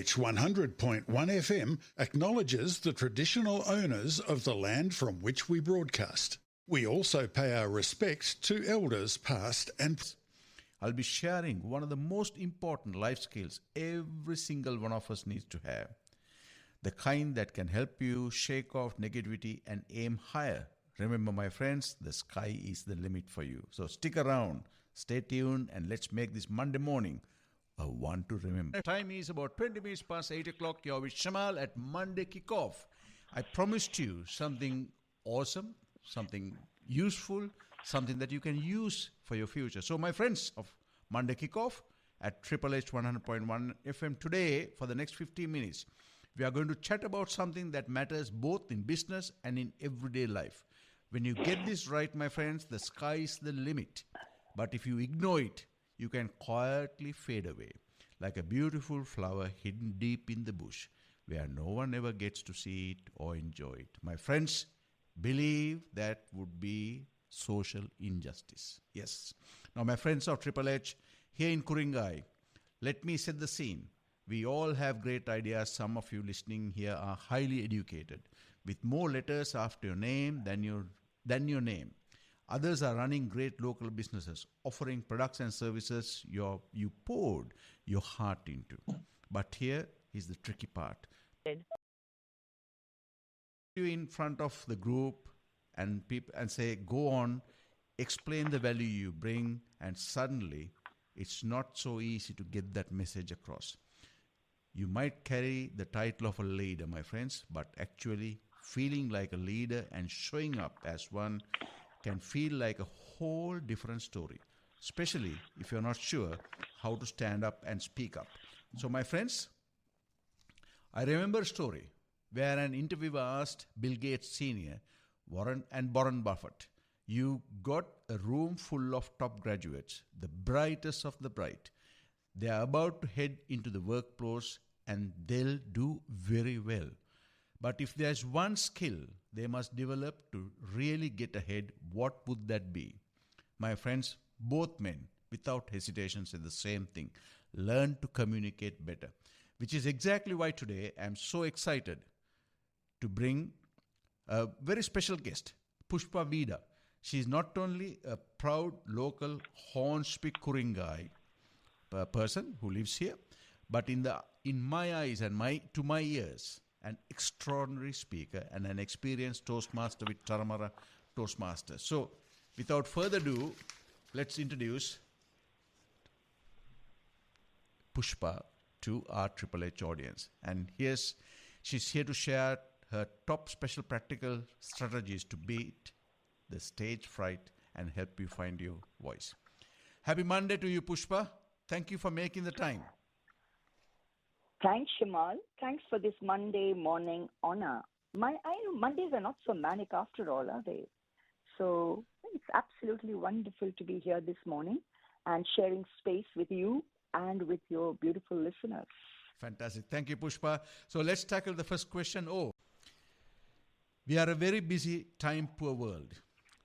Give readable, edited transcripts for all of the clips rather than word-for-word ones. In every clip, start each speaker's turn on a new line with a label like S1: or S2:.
S1: 100.1 FM acknowledges the traditional owners of the land from which we broadcast. We also pay our respect to elders past and present.
S2: I'll be sharing one of the most important life skills every single one of us needs to have. The kind that can help you shake off negativity and aim higher. Remember, my friends, the sky is the limit for you. So stick around, stay tuned, and let's make this Monday morning a one to remember. Time is about 20 minutes past 8 o'clock. You're with Shamal at Monday Kickoff. I promised you something awesome, something useful, something that you can use for your future. So my friends of Monday Kickoff at Triple H 100.1 FM today, for the next 15 minutes, we are going to chat about something that matters both in business and in everyday life. When you get this right, my friends, the sky is the limit. But if you ignore it, you can quietly fade away like a beautiful flower hidden deep in the bush where no one ever gets to see it or enjoy it. My friends, believe that would be social injustice. Yes. Now, my friends of Triple H, here in Ku-ring-gai, let me set the scene. We all have great ideas. Some of you listening here are highly educated, with more letters after your name than your name. Others are running great local businesses, offering products and services you poured your heart into. But here is the tricky part. You in front of the group and say, go on, explain the value you bring, and suddenly it's not so easy to get that message across. You might carry the title of a leader, my friends, but actually feeling like a leader and showing up as one can feel like a whole different story, especially if you're not sure how to stand up and speak up. So, my friends, I remember a story where an interviewer asked Bill Gates Sr., Warren Buffett, you got a room full of top graduates, the brightest of the bright. They are about to head into the workforce and they'll do very well. But if there's one skill they must develop to really get ahead, what would that be? My friends, both men, without hesitation, said the same thing. Learn to communicate better. Which is exactly why today I'm so excited to bring a very special guest, Pushpa Vida. She's not only a proud local Hornsby Ku-ring-gai person who lives here, but in my eyes and to my ears, an extraordinary speaker and an experienced Toastmaster with Taramara Toastmasters. So, without further ado, let's introduce Pushpa to our Triple H audience. And she's here to share her top special practical strategies to beat the stage fright and help you find your voice. Happy Monday to you, Pushpa. Thank you for making the time.
S3: Thanks, Shamal. Thanks for this Monday morning honor. I know Mondays are not so manic after all, are they? So it's absolutely wonderful to be here this morning and sharing space with you and with your beautiful listeners.
S2: Fantastic. Thank you, Pushpa. So let's tackle the first question. We are a very busy, time-poor world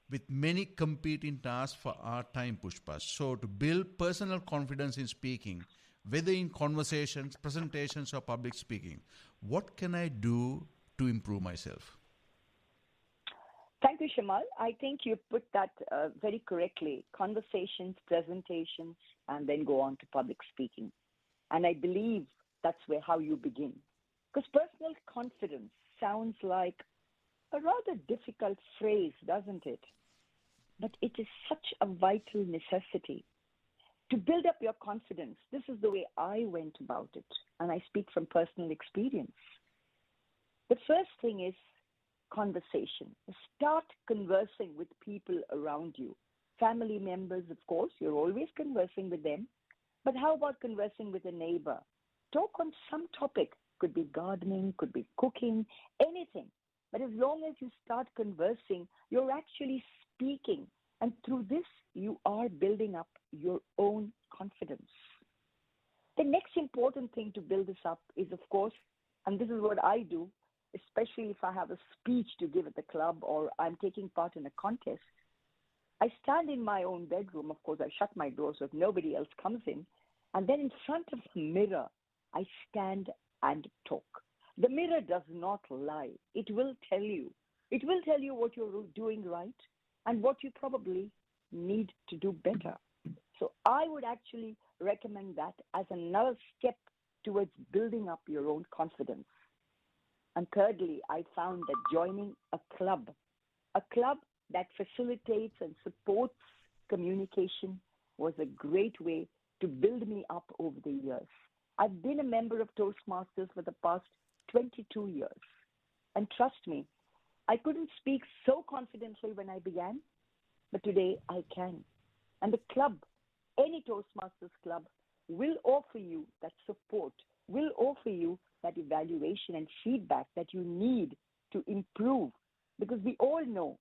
S2: with many competing tasks for our time, Pushpa. So to build personal confidence in speaking, whether in conversations, presentations, or public speaking, what can I do to improve myself?
S3: Thank you, Shamal. I think you put that very correctly. Conversations, presentations, and then go on to public speaking. And I believe that's how you begin. Because personal confidence sounds like a rather difficult phrase, doesn't it? But it is such a vital necessity. To build up your confidence, this is the way I went about it, and I speak from personal experience. The first thing is conversation. Start conversing with people around you. Family members, of course, you're always conversing with them. But how about conversing with a neighbor? Talk on some topic. Could be gardening, could be cooking, anything. But as long as you start conversing, you're actually speaking. And through this, you are building up your own confidence. The next important thing to build this up is, of course, and this is what I do, especially if I have a speech to give at the club or I'm taking part in a contest. I stand in my own bedroom. Of course, I shut my door so nobody else comes in. And then in front of the mirror, I stand and talk. The mirror does not lie. It will tell you. It will tell you what you're doing right and what you probably need to do better. So I would actually recommend that as another step towards building up your own confidence. And thirdly, I found that joining a club that facilitates and supports communication, was a great way to build me up over the years. I've been a member of Toastmasters for the past 22 years. And trust me, I couldn't speak so confidently when I began, but today I can. And the club, any Toastmasters club, will offer you that support, will offer you that evaluation and feedback that you need to improve, because we all know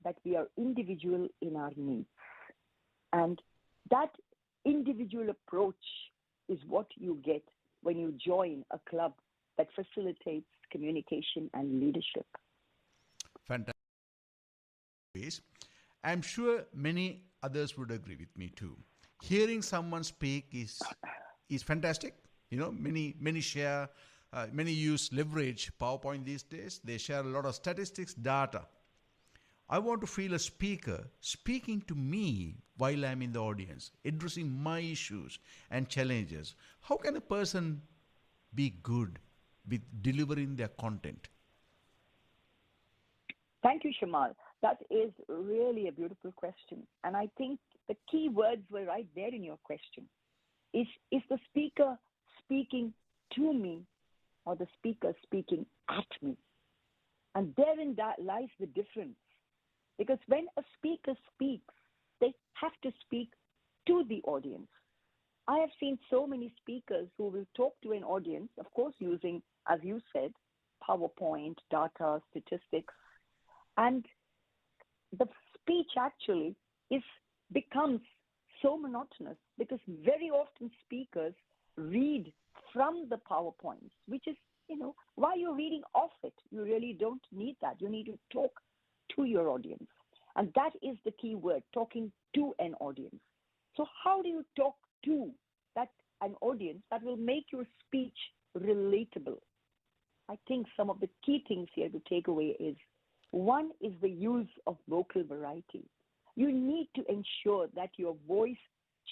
S3: that we are individual in our needs. And that individual approach is what you get when you join a club that facilitates communication and leadership.
S2: Fantastic. I'm sure many others would agree with me too. Hearing someone speak is fantastic. You know, many share, many use leverage PowerPoint these days. They share a lot of statistics, data. I want to feel a speaker speaking to me while I'm in the audience, addressing my issues and challenges. How can a person be good with delivering their content?
S3: Thank you, Shamal. That is really a beautiful question. And I think the key words were right there in your question. Is the speaker speaking to me or the speaker speaking at me? And therein lies the difference. Because when a speaker speaks, they have to speak to the audience. I have seen so many speakers who will talk to an audience, of course, using, as you said, PowerPoint, data, statistics. And the speech actually becomes so monotonous because very often speakers read from the PowerPoints, which is, why you're reading off it. You really don't need that. You need to talk to your audience. And that is the key word, talking to an audience. So how do you talk to an audience that will make your speech relatable? I think some of the key things here to take away is, one is the use of vocal variety. You need to ensure that your voice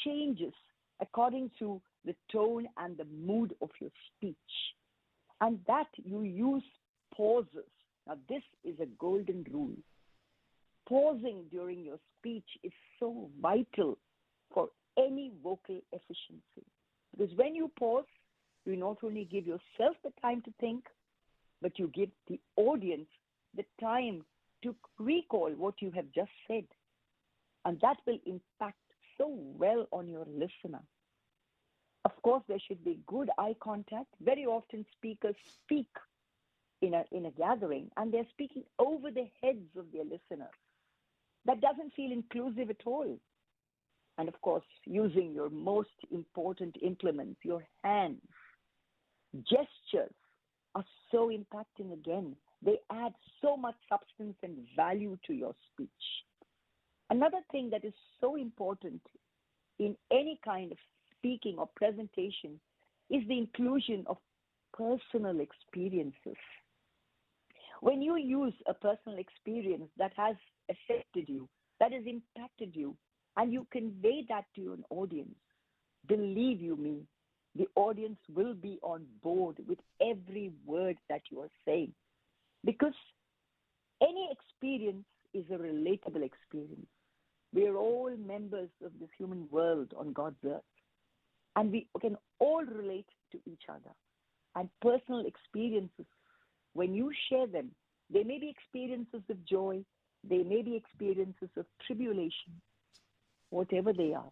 S3: changes according to the tone and the mood of your speech. And that you use pauses. Now, this is a golden rule. Pausing during your speech is so vital for any vocal efficiency. Because when you pause, you not only give yourself the time to think, but you give the audience the time to recall what you have just said. And that will impact so well on your listener. Of course, there should be good eye contact. Very often speakers speak in a gathering and they're speaking over the heads of their listeners. That doesn't feel inclusive at all. And of course, using your most important implements, your hands. Gestures are so impacting again. They add so much substance and value to your speech. Another thing that is so important in any kind of speaking or presentation is the inclusion of personal experiences. When you use a personal experience that has affected you, that has impacted you, and you convey that to an audience, believe you me, the audience will be on board with every word that you are saying. Because any experience is a relatable experience. We are all members of this human world on God's earth. And we can all relate to each other. And personal experiences, when you share them, they may be experiences of joy, they may be experiences of tribulation, whatever they are.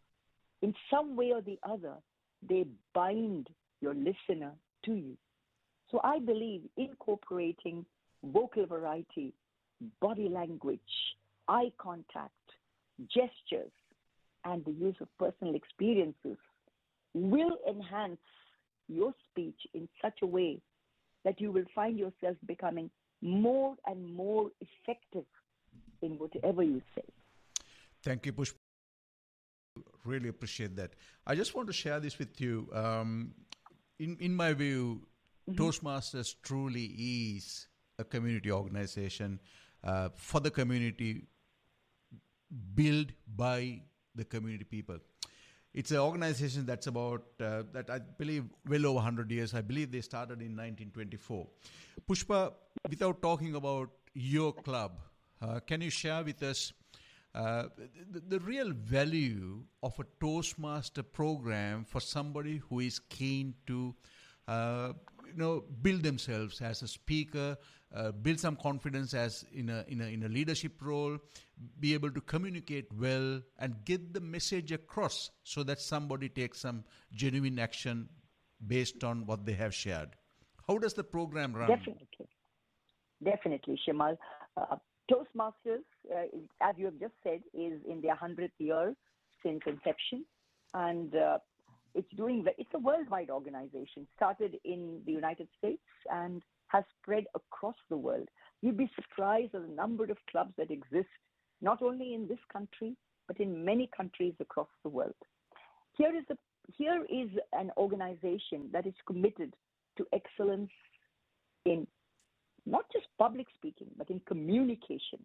S3: In some way or the other, they bind your listener to you. So I believe incorporating vocal variety, body language, eye contact, gestures, and the use of personal experiences will enhance your speech in such a way that you will find yourself becoming more and more effective in whatever you say.
S2: Thank you, Pushpa. Really appreciate that. I just want to share this with you. in my view, Toastmasters truly is a community organization for the community, built by the community people. It's an organization that's about, that I believe, well over 100 years. I believe they started in 1924. Pushpa, without talking about your club, can you share with us the real value of a Toastmaster program for somebody who is keen to build themselves as a speaker, build some confidence as in a leadership role, be able to communicate well and get the message across so that somebody takes some genuine action based on what they have shared? How does the program run?
S3: Definitely, Shamal. Toastmasters, as you have just said, is in their 100th year since inception, and it's a worldwide organization. Started in the United States and has spread across the world. You'd be surprised at the number of clubs that exist, not only in this country, but in many countries across the world. Here is an organization that is committed to excellence in not just public speaking, but in communication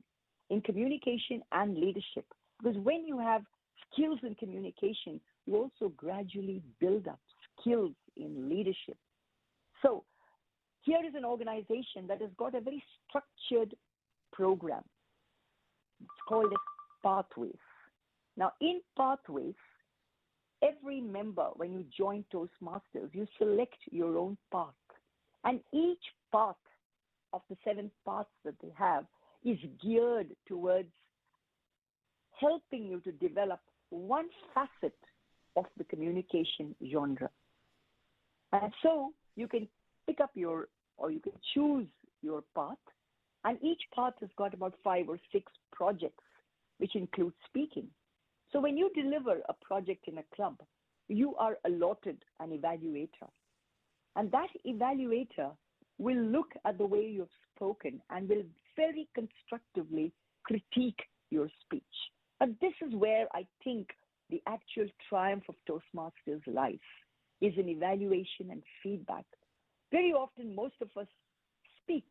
S3: and leadership. Because when you have skills in communication, you also gradually build up skills in leadership. So here is an organization that has got a very structured program. It's called as Pathways. Now, in Pathways, every member, when you join Toastmasters, you select your own path. And each path of the 7 paths that they have is geared towards helping you to develop one facet of the communication genre. And so you can pick up you can choose your path, and each path has got about 5 or 6 projects, which include speaking. So when you deliver a project in a club, you are allotted an evaluator. And that evaluator will look at the way you've spoken and will very constructively critique your speech. And this is where I think the actual triumph of Toastmasters lies, is in evaluation and feedback. Very often, most of us speak,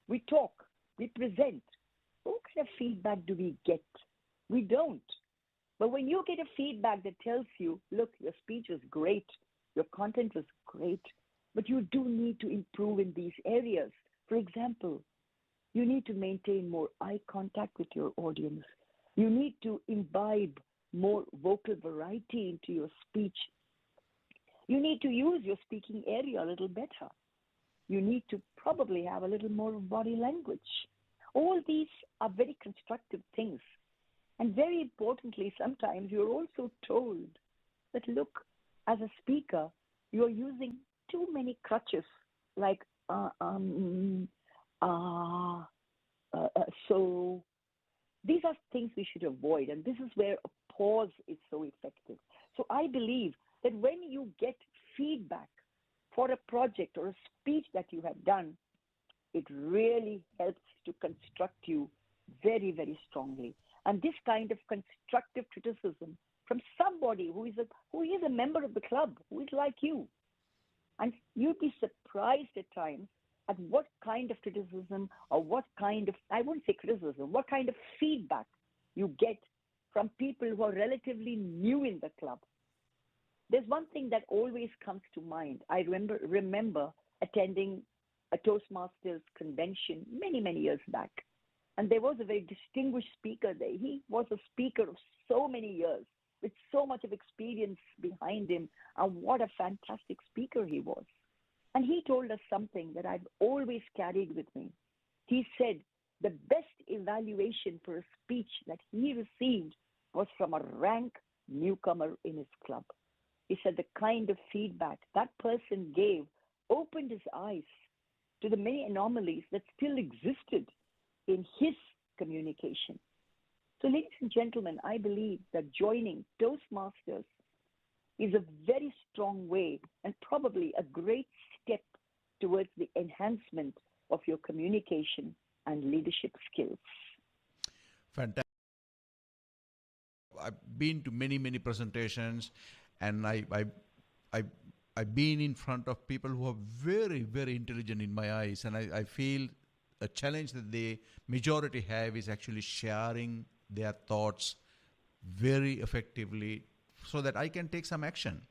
S3: we talk, we present. What kind of feedback do we get? We don't. But when you get a feedback that tells you, look, your speech was great, your content was great, but you do need to improve in these areas. For example, you need to maintain more eye contact with your audience. You need to imbibe more vocal variety into your speech. You need to use your speaking area a little better. You need to probably have a little more body language. All these are very constructive things. And very importantly, sometimes you're also told that, look, as a speaker, you're using too many crutches, like so. These are things we should avoid, and this is where a pause is so effective. So I believe that when you get feedback for a project or a speech that you have done, it really helps to construct you very, very strongly. And this kind of constructive criticism from somebody who is a member of the club, who is like you. And you'd be surprised at times at what kind of criticism or what kind of feedback you get from people who are relatively new in the club. There's one thing that always comes to mind. I remember attending a Toastmasters convention many, many years back. And there was a very distinguished speaker there. He was a speaker of so many years with so much of experience behind him. And what a fantastic speaker he was. And he told us something that I've always carried with me. He said the best evaluation for a speech that he received was from a rank newcomer in his club. He said the kind of feedback that person gave opened his eyes to the many anomalies that still existed in his communication. So, ladies and gentlemen, I believe that joining Toastmasters is a very strong way and probably a great step towards the enhancement of your communication and leadership skills.
S2: Fantastic. I've been to many, many presentations, and I I've been in front of people who are very, very intelligent in my eyes, and I feel a challenge that the majority have is actually sharing their thoughts very effectively so that I can take some action.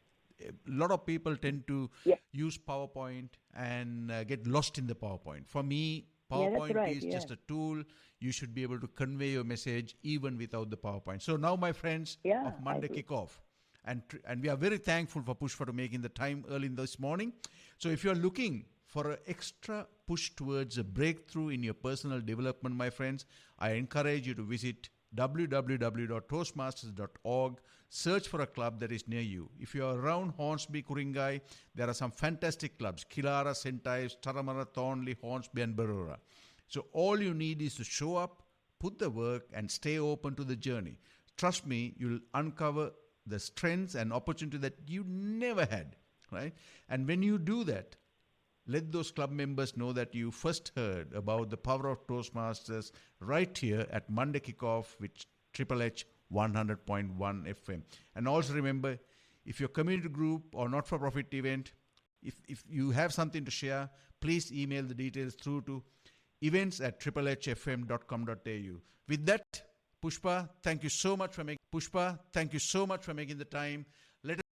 S2: A lot of people tend to use PowerPoint and get lost in the PowerPoint. For me, PowerPoint is just a tool. You should be able to convey your message even without the PowerPoint. So now, my friends, of Monday Kickoff, and we are very thankful for Pushpa to making the time early in this morning. So if you're looking for an extra push towards a breakthrough in your personal development, my friends, I encourage you to visit www.toastmasters.org. Search for a club that is near you. If you are around Hornsby, Ku-ring-gai, there are some fantastic clubs: Kilara, Sentives, Taramara, Thornley, Hornsby and Berora. So all you need is to show up, put the work, and stay open to the journey. Trust me, you'll uncover the strengths and opportunity that you never had, right? And when you do that, let those club members know that you first heard about the power of Toastmasters right here at Monday Kickoff with Triple H 100.1 FM. And also remember, if your community group or not-for-profit event, if you have something to share, please email the details through to events@triplehfm.com.au. With that, Pushpa, thank you so much for making the time. Let us